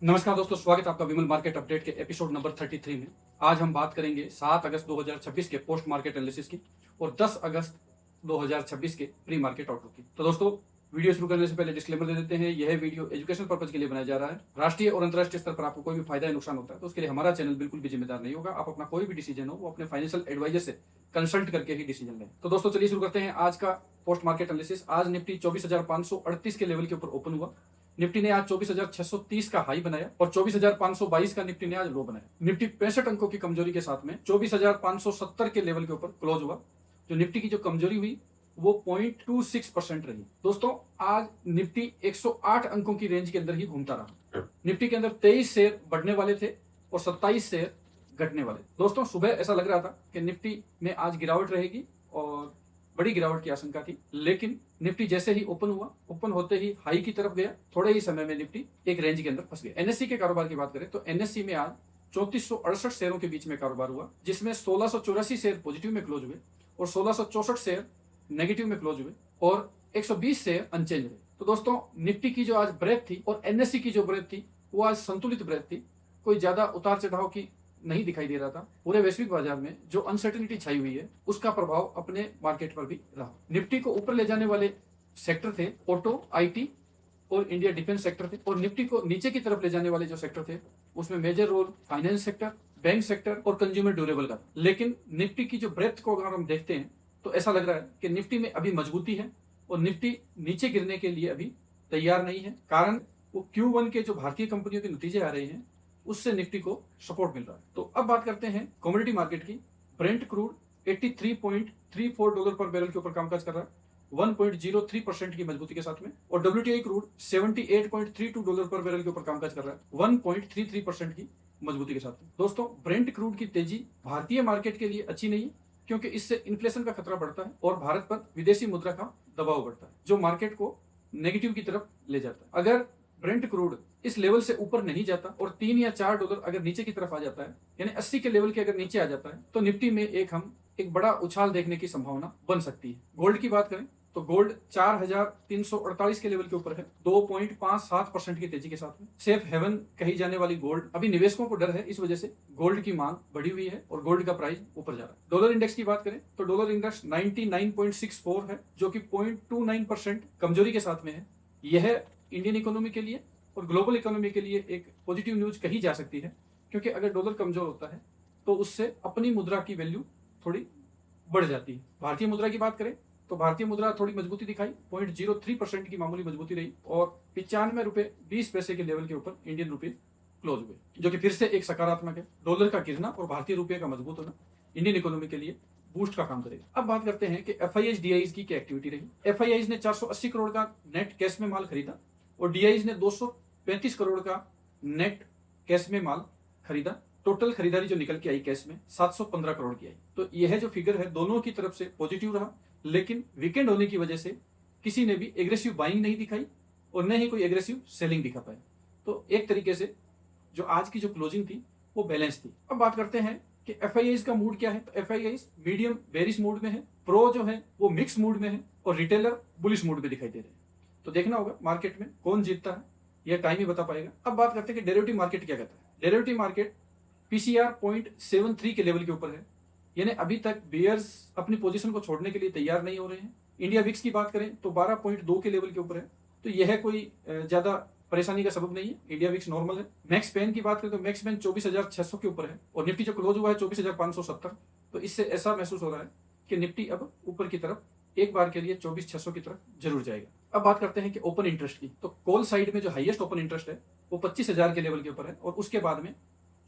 नमस्कार दोस्तों, स्वागत है आपका विमल मार्केट अपडेट के एपिसोड नंबर 33 में। आज हम बात करेंगे 7 अगस्त 2026 के पोस्ट मार्केट एनालिसिस की और 10 अगस्त 2026 के प्री मार्केट आउटलुक की। तो दोस्तों, वीडियो शुरू करने से पहले डिस्क्लेमर दे देते हैं, यह वीडियो एजुकेशनल पर्पज के लिए बनाया जा रहा है। राष्ट्रीय और अंतर्राष्ट्रीय स्तर पर आपको कोई भी फायदा या नुकसान होता है तो उसके लिए हमारा चैनल बिल्कुल भी जिम्मेदार नहीं होगा। आप अपना कोई भी डिसीजन हो वो अपने फाइनेंशियल एडवाइजर से कंसल्ट करके ही डिसीजन लें। तो दोस्तों चलिए शुरू करते हैं आज का पोस्ट मार्केट एनालिसिस। आज निफ्टी 24,538 के लेवल के ऊपर ओपन हुआ। निफ्टी ने आज 24,630 का हाई बनाया और 24,522 का निफ्टी ने आज लो बनाया। निफ्टी 65 अंकों की कमजोरी के साथ में 24,570 के लेवल के ऊपर क्लोज हुआ। जो निफ्टी की जो कमजोरी हुई वो 0.26% रही। दोस्तों, आज निफ्टी 108 अंकों की रेंज के अंदर ही घूमता रहा। निफ्टी के अंदर 23 शेयर बढ़ने वाले थे और 27 शेयर घटने वाले। दोस्तों, सुबह ऐसा लग रहा था कि निफ्टी में आज गिरावट रहेगी और बड़ी गिरावट की आशंका थी, लेकिन निफ्टी जैसे ही ओपन हुआ, ओपन होते ही हाई की तरफ गया। थोड़े ही समय में निफ्टी एक रेंज के अंदर फंस गया। एनएससी के कारोबार की बात करें तो एनएससी में आज 3468 शेयरों के बीच में कारोबार हुआ, जिसमें 1684 शेयर पॉजिटिव में क्लोज हुए और 1664 शेयर नेगेटिव में क्लोज हुए और 120 शेयर अनचेंज हुए। तो दोस्तों, निफ्टी की जो आज ब्रेथ थी और एनएससी की जो ब्रेथ थी वो आज संतुलित ब्रेथ थी। कोई ज्यादा उतार चढ़ाव की नहीं दिखाई दे रहा था। पूरे वैश्विक बाजार में जो अनसर्टेनिटी छाई हुई है उसका प्रभाव अपने मार्केट पर भी रहा। निफ्टी को ऊपर ले जाने वाले सेक्टर थे ऑटो, आईटी और इंडिया डिफेंस सेक्टर थे, और निफ्टी को नीचे की तरफ ले जाने वाले जो सेक्टर थे उसमें major role finance sector, bank sector और कंज्यूमर ड्यूरेबल का। लेकिन निफ्टी की जो ब्रेथ को अगर हम देखते हैं तो ऐसा लग रहा है कि निफ्टी में अभी मजबूती है और निफ्टी नीचे गिरने के लिए अभी तैयार नहीं है। कारण वो Q1 के जो भारतीय कंपनियों के नतीजे आ रहे हैं उससे निफ्टी को सपोर्ट मिल रहा है। तो अब बात करते हैं कमोडिटी मार्केट की। ब्रेंट क्रूड 83.34 डॉलर पर बैरल के ऊपर कामकाज कर रहा है 1.03% की मजबूती के साथ में, और WTI क्रूड 78.32 डॉलर पर बैरल के ऊपर कामकाज कर रहा है 1.33% की मजबूती के साथ में। दोस्तों, ब्रेंट क्रूड की तेजी भारतीय मार्केट के लिए अच्छी नहीं है, क्योंकि इससे इन्फ्लेशन का खतरा बढ़ता है और भारत पर विदेशी मुद्रा का दबाव बढ़ता है, जो मार्केट को नेगेटिव की तरफ ले जाता है। अगर ब्रेंट क्रूड इस लेवल से ऊपर नहीं जाता और 3 या 4 डॉलर अगर नीचे की तरफ आ जाता है, यानी 80 के लेवल के अगर नीचे आ जाता है, तो निफ्टी में एक बड़ा उछाल देखने की संभावना बन सकती है। गोल्ड की बात करें तो गोल्ड 4,348 के लेवल के ऊपर है 2.57% की तेजी के साथ में। सेफ हेवन कही जाने वाली गोल्ड, अभी निवेशकों को डर है, इस वजह से गोल्ड की मांग बढ़ी हुई है और गोल्ड का प्राइस ऊपर जा रहा है। डॉलर इंडेक्स की बात करें तो डॉलर इंडेक्स 99.64 है, जो कि 0.29% कमजोरी के साथ में है। यह इंडियन इकोनॉमी के लिए और ग्लोबल इकोनॉमी के लिए एक पॉजिटिव न्यूज कही जा सकती है, क्योंकि अगर डॉलर कमजोर होता है तो उससे अपनी मुद्रा की वैल्यू थोड़ी बढ़ जाती है। भारतीय मुद्रा की बात करें तो भारतीय मुद्रा थोड़ी मजबूती दिखाई, 0.03% की मामूली मजबूती रही और 95 रुपए 20 पैसे के लेवल के ऊपर इंडियन रुपीज क्लोज हुए, जो कि फिर से एक सकारात्मक है। डॉलर का गिरना और भारतीय रुपये का मजबूत होना इंडियन इकोनॉमी के लिए बूस्ट का काम करेगा। अब बात करते हैं कि एफआईआईज डीआईज की क्या एक्टिविटी रही। एफआईआईज ने 480 करोड़ का नेट कैश में माल खरीदा और डीआईज ने 235 करोड़ का नेट कैश में माल खरीदा। टोटल खरीदारी जो निकल के आई कैश में 715 करोड़ की आई। तो यह जो फिगर है दोनों की तरफ से पॉजिटिव रहा, लेकिन वीकेंड होने की वजह से किसी ने भी एग्रेसिव बाइंग नहीं दिखाई और न ही कोई एग्रेसिव सेलिंग दिखा पाए। तो एक तरीके से जो आज की जो क्लोजिंग थी वो बैलेंस थी। अब बात करते हैं कि एफआईआईज का मूड क्या है। तो एफआईआईज मीडियम बेरिश मूड में है, प्रो जो है वो मिक्स मूड में है और रिटेलर बुलिश मूड में दिखाई दे रहे हैं। तो देखना होगा मार्केट में कौन जीतता है, यह टाइम ही बता पाएगा। अब बात करते हैं कि डेरिवेटिव मार्केट क्या कहता है। डेरिवेटिव मार्केट पीसीआर 0.73 के लेवल के ऊपर है, यानी अभी तक बेयर्स अपनी पोजीशन को छोड़ने के लिए तैयार नहीं हो रहे हैं। इंडिया विक्स की बात करें तो 12.2 के लेवल के ऊपर है, तो यह कोई ज्यादा परेशानी का सबब नहीं है। इंडिया विक्स नॉर्मल है। मैक्स पेन की बात करें तो मैक्स पेन 24,600 के ऊपर है और निफ्टी जो क्लोज हुआ है 24,570। तो इससे ऐसा महसूस हो रहा है कि निफ्टी अब ऊपर की तरफ एक बार के लिए 24,600 की तरफ जरूर जाएगा। अब बात करते हैं कि ओपन इंटरेस्ट की। तो कॉल साइड में जो हाईएस्ट ओपन इंटरेस्ट है वो 25,000 के लेवल के ऊपर है और उसके बाद में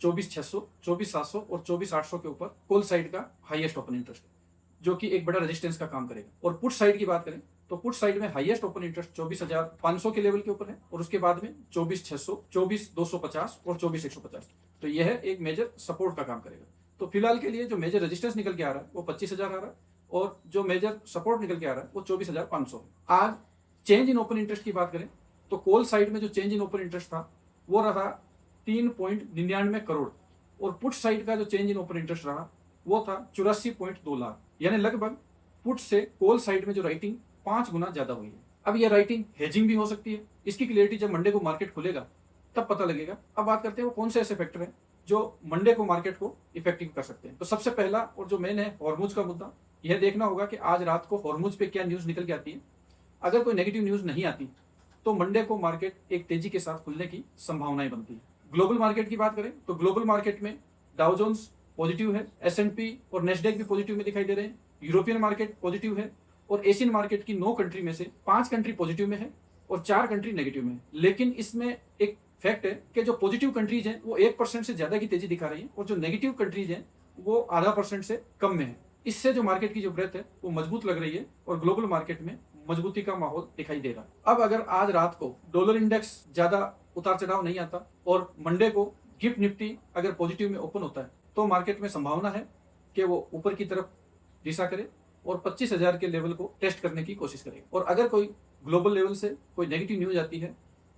24,600, 24,700 और 24,800 के ऊपर कॉल साइड का हाईएस्ट ओपन इंटरेस्ट है, जो कि एक बड़ा रेजिस्टेंस का काम करेगा। और पुट साइड की बात करें तो पुट साइड में हाईएस्ट ओपन इंटरेस्ट 24,500 के लेवल के ऊपर है और उसके बाद में 24,600, 24,250 और 24,150। तो यह एक मेजर सपोर्ट का काम करेगा। तो फिलहाल के लिए जो मेजर रेजिस्टेंस निकल के आ रहा है वो 25,000 आ रहा है और जो मेजर सपोर्ट निकल के आ रहा है वो 24,500 है। आज चेंज इन ओपन इंटरेस्ट की बात करें तो कॉल साइड में जो चेंज इन ओपन इंटरेस्ट था वो रहा 3.99 करोड़ और पुट साइड का जो चेंज इन ओपन इंटरेस्ट रहा वो था 84.2 लाख, यानी लगभग पुट से कॉल साइड में जो राइटिंग 5 गुना ज्यादा हुई है। अब यह राइटिंग हेजिंग भी हो सकती है। इसकी क्लियरिटी जब मंडे को मार्केट खुलेगा तब पता लगेगा। अब बात करते हैं वो कौन से ऐसे फैक्टर हैं जो मंडे को मार्केट को इफेक्टिव कर सकते हैं। तो सबसे पहला और जो मेन है हॉर्मूज का मुद्दा। यह देखना होगा कि आज रात को हॉर्मूज पे क्या न्यूज निकल के आती है। अगर कोई नेगेटिव न्यूज नहीं आती तो मंडे को मार्केट एक तेजी के साथ खुलने की संभावनाएं बनती है। ग्लोबल मार्केट की बात करें तो ग्लोबल मार्केट में डाउ जोन्स पॉजिटिव है, S&P और नेस्डेक भी पॉजिटिव में दिखाई दे रहे हैं। यूरोपियन मार्केट पॉजिटिव है और एशियन मार्केट की 9 कंट्री में से 5 कंट्री पॉजिटिव में है और 4 कंट्री नेगेटिव में है। लेकिन इसमें एक फैक्ट है कि जो पॉजिटिव कंट्रीज हैं वो 1% से ज्यादा की तेजी दिखा रही है और जो नेगेटिव कंट्रीज हैं वो आधा % से कम में है। इससे जो मार्केट की जो ब्रेथ है वो मजबूत लग रही है और ग्लोबल मार्केट में मजबूती का माहौल दिखाई दे रहा है। अब अगर आज रात को डॉलर इंडेक्स ज्यादा उतार चढ़ाव नहीं आता और मंडे को गिफ्ट निफ्टी अगर पॉजिटिव में ओपन होता है तो मार्केट में संभावना है कि वो ऊपर की तरफ दिशा करे और 25,000 के लेवल को टेस्ट करने की कोशिश करे। और अगर कोई ग्लोबल लेवल से कोई नेगेटिव न्यूज आती है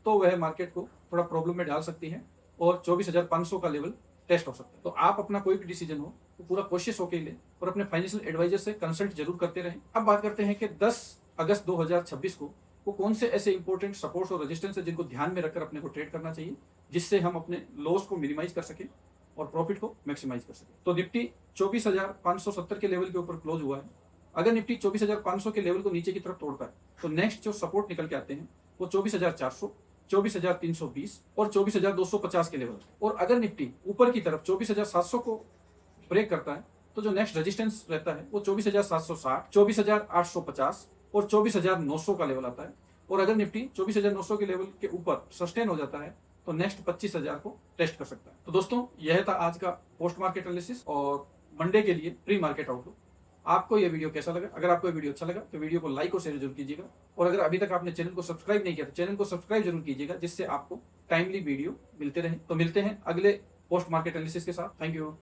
तो वह मार्केट को थोड़ा प्रॉब्लम में डाल सकती है और 24,500 का लेवल टेस्ट हो सकता है। तो आप अपना कोई भी डिसीजन हो तो पूरा कोशिश होकर ले और अपने फाइनेंशियल एडवाइजर से कंसल्ट जरूर करते रहें। अब बात करते हैं कि 10 अगस्त 2026 को वो कौन से ऐसे इंपॉर्टेंट सपोर्ट्स और रेजिस्टेंस है जिनको ध्यान में रखकर अपने को ट्रेड करना चाहिए जिससे हम अपने लॉस को मिनिमाइज कर सकें और प्रॉफिट को मैक्सिमाइज कर सकें। तो निफ्टी 24,570 के लेवल के ऊपर क्लोज हुआ है। अगर निफ्टी 24,500 के लेवल को नीचे की तरफ तोड़ता है तो नेक्स्ट जो सपोर्ट निकल के आते हैं वो 24,400, 24,320 और 24,250 के लेवल। और अगर निफ्टी ऊपर की तरफ 24,700 को ब्रेक करता है तो जो नेक्स्ट रेजिस्टेंस रहता है वो 24,760, 24,850 और 24,900 का लेवल आता है। और अगर निफ्टी 24,900 के लेवल के ऊपर सस्टेन हो जाता है तो नेक्स्ट 25,000 को टेस्ट कर सकता है। तो दोस्तों यह था आज का पोस्ट मार्केट एनालिसिस और मंडे के लिए प्री मार्केट आउटलुक। आपको यह वीडियो कैसा लगा? अगर आपको यह वीडियो अच्छा लगा तो वीडियो को लाइक और शेयर जरूर कीजिएगा और अगर अभी तक आपने चैनल को सब्सक्राइब नहीं किया तो चैनल को सब्सक्राइब जरूर कीजिएगा जिससे आपको टाइमली वीडियो मिलते रहे। तो मिलते हैं अगले पोस्ट मार्केट एनालिसिस के साथ। Thank you.